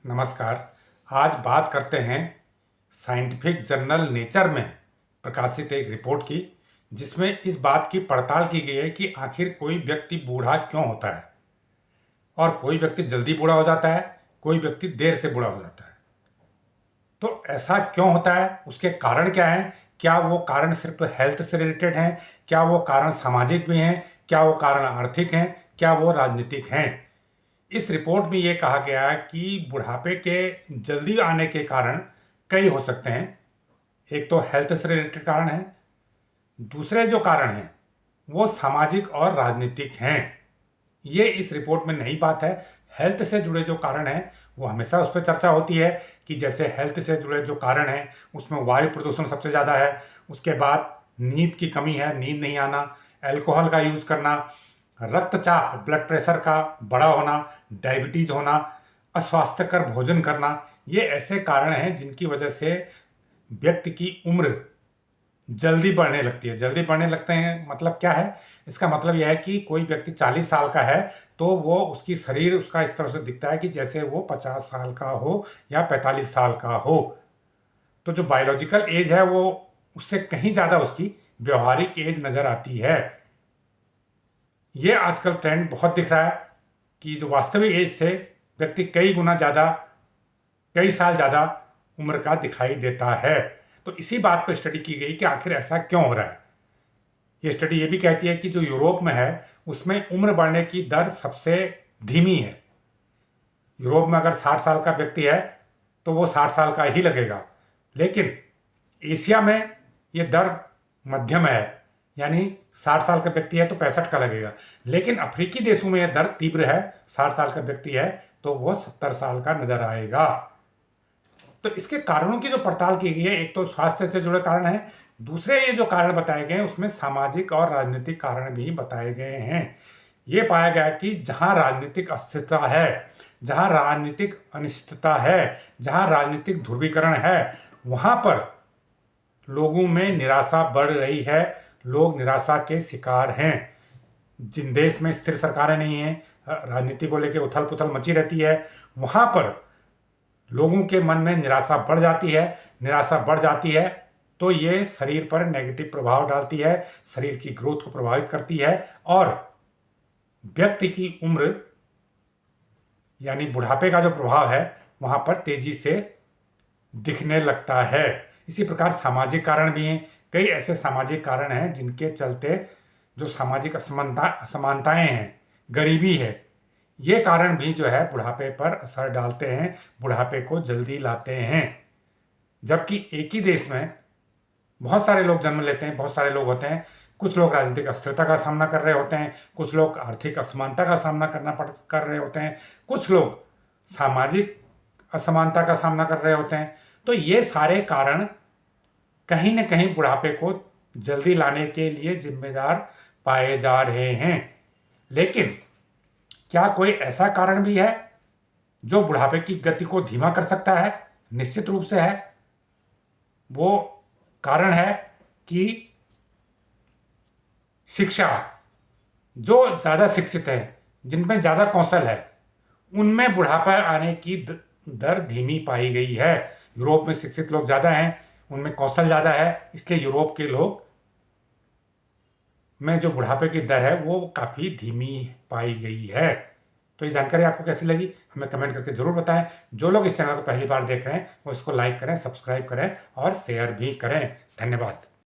नमस्कार। आज बात करते हैं साइंटिफिक जर्नल नेचर में प्रकाशित एक रिपोर्ट की, जिसमें इस बात की पड़ताल की गई है कि आखिर कोई व्यक्ति बूढ़ा क्यों होता है और कोई व्यक्ति जल्दी बूढ़ा हो जाता है, कोई व्यक्ति देर से बूढ़ा हो जाता है। तो ऐसा क्यों होता है, उसके कारण क्या हैं? क्या वो कारण सिर्फ हेल्थ से रिलेटेड हैं? क्या वो कारण सामाजिक भी हैं? क्या वो कारण आर्थिक हैं? क्या वो राजनीतिक हैं? इस रिपोर्ट में ये कहा गया है कि बुढ़ापे के जल्दी आने के कारण कई हो सकते हैं। एक तो हेल्थ से रिलेटेड कारण है, दूसरे जो कारण हैं वो सामाजिक और राजनीतिक हैं। ये इस रिपोर्ट में नई बात है। हेल्थ से जुड़े जो कारण हैं वो हमेशा उस पर चर्चा होती है कि जैसे हेल्थ से जुड़े जो कारण हैं उसमें वायु प्रदूषण सबसे ज़्यादा है, उसके बाद नींद की कमी है, नींद नहीं आना, अल्कोहल का यूज़ करना, रक्तचाप ब्लड प्रेशर का बड़ा होना, डायबिटीज़ होना, अस्वास्थ्यकर भोजन करना। ये ऐसे कारण हैं जिनकी वजह से व्यक्ति की उम्र जल्दी बढ़ने लगती है। जल्दी बढ़ने लगते हैं मतलब क्या है? इसका मतलब यह है कि कोई व्यक्ति 40 साल का है तो वो उसकी शरीर उसका इस तरह से दिखता है कि जैसे वो 50 साल का हो या 45 साल का हो। तो जो बायोलॉजिकल एज है वो उससे कहीं ज़्यादा उसकी व्यवहारिक एज नज़र आती है। ये आजकल ट्रेंड बहुत दिख रहा है कि जो वास्तविक एज से व्यक्ति कई गुना ज़्यादा, कई साल ज़्यादा उम्र का दिखाई देता है। तो इसी बात पर स्टडी की गई कि आखिर ऐसा क्यों हो रहा है। ये स्टडी ये भी कहती है कि जो यूरोप में है उसमें उम्र बढ़ने की दर सबसे धीमी है। यूरोप में अगर 60 साल का व्यक्ति है तो वो 60 साल का ही लगेगा, लेकिन एशिया में ये दर मध्यम है, यानी 60 साल का व्यक्ति है तो 65 का लगेगा। लेकिन अफ्रीकी देशों में यह दर तीव्र है, 60 साल का व्यक्ति है तो वो 70 साल का नजर आएगा। तो इसके कारणों की जो पड़ताल की गई है, एक तो स्वास्थ्य से जुड़े कारण हैं, दूसरे ये जो कारण बताए गए हैं उसमें सामाजिक और राजनीतिक कारण भी बताए गए हैं। ये पाया गया कि जहां राजनीतिक अस्थिरता है, जहां राजनीतिक अनिश्चितता है, जहां राजनीतिक ध्रुवीकरण है, वहां पर लोगों में निराशा बढ़ रही है, लोग निराशा के शिकार हैं। जिन देश में स्थिर सरकारें नहीं हैं, राजनीति को लेकर उथल पुथल मची रहती है, वहां पर लोगों के मन में निराशा बढ़ जाती है। निराशा बढ़ जाती है तो ये शरीर पर नेगेटिव प्रभाव डालती है, शरीर की ग्रोथ को प्रभावित करती है और व्यक्ति की उम्र यानी बुढ़ापे का जो प्रभाव है वहां पर तेजी से दिखने लगता है। इसी प्रकार सामाजिक कारण भी हैं। कई ऐसे सामाजिक कारण हैं जिनके चलते जो सामाजिक असमानताएं हैं, गरीबी है, ये कारण भी जो है बुढ़ापे पर असर डालते हैं, बुढ़ापे को जल्दी लाते हैं। जबकि एक ही देश में बहुत सारे लोग जन्म लेते हैं, बहुत सारे लोग होते हैं। कुछ लोग राजनीतिक अस्थिरता का सामना कर रहे होते हैं, कुछ लोग आर्थिक असमानता का सामना कर रहे होते हैं, कुछ लोग सामाजिक असमानता का सामना कर रहे होते हैं। तो ये सारे कारण कहीं न कहीं बुढ़ापे को जल्दी लाने के लिए जिम्मेदार पाए जा रहे हैं। लेकिन क्या कोई ऐसा कारण भी है जो बुढ़ापे की गति को धीमा कर सकता है? निश्चित रूप से है। वो कारण है कि शिक्षा। जो ज़्यादा शिक्षित है, जिनमें ज़्यादा कौशल है, उनमें बुढ़ापा आने की दर धीमी पाई गई है। यूरोप में शिक्षित लोग ज़्यादा हैं, उनमें कौशल ज़्यादा है, इसलिए यूरोप के लोग में जो बुढ़ापे की दर है वो काफ़ी धीमी पाई गई है। तो ये जानकारी आपको कैसी लगी हमें कमेंट करके ज़रूर बताएं। जो लोग इस चैनल को पहली बार देख रहे हैं वो इसको लाइक करें, सब्सक्राइब करें और शेयर भी करें। धन्यवाद।